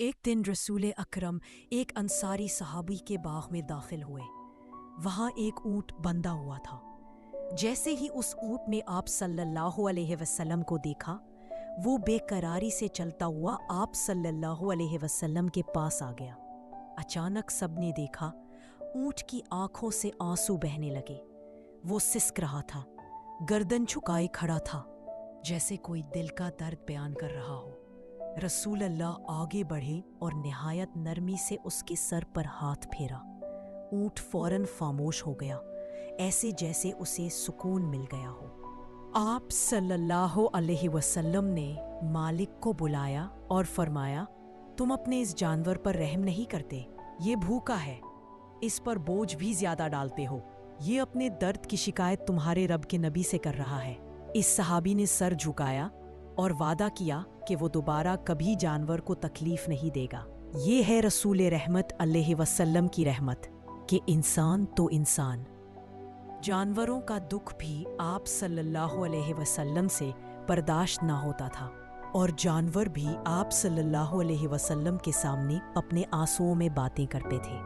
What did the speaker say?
ایک دن رسول اکرم ایک انصاری صحابی کے باغ میں داخل ہوئے۔ وہاں ایک اونٹ بندھا ہوا تھا۔ جیسے ہی اس اونٹ نے آپ صلی اللہ علیہ وسلم کو دیکھا، وہ بے قراری سے چلتا ہوا آپ صلی اللہ علیہ وسلم کے پاس آ گیا۔ اچانک سب نے دیکھا اونٹ کی آنکھوں سے آنسو بہنے لگے۔ وہ سسک رہا تھا، گردن جھکائے کھڑا تھا، جیسے کوئی دل کا درد بیان کر رہا ہو۔ رسول اللہ آگے بڑھے اور نہایت نرمی سے اس کے سر پر ہاتھ پھیرا۔ اونٹ فوراً خاموش ہو گیا، ایسے جیسے اسے سکون مل گیا ہو۔ آپ صلی اللہ علیہ وسلم نے مالک کو بلایا اور فرمایا، تم اپنے اس جانور پر رحم نہیں کرتے، یہ بھوکا ہے، اس پر بوجھ بھی زیادہ ڈالتے ہو، یہ اپنے درد کی شکایت تمہارے رب کے نبی سے کر رہا ہے۔ اس صحابی نے سر جھکایا اور وعدہ کیا کہ وہ دوبارہ کبھی جانور کو تکلیف نہیں دے گا۔ یہ ہے رسول رحمت علیہ وسلم کی رحمت کہ انسان تو انسان۔ جانوروں کا دکھ بھی آپ صلی اللہ علیہ وسلم سے برداشت نہ ہوتا تھا، اور جانور بھی آپ صلی اللہ علیہ وسلم کے سامنے اپنے آنسوؤں میں باتیں کرتے تھے۔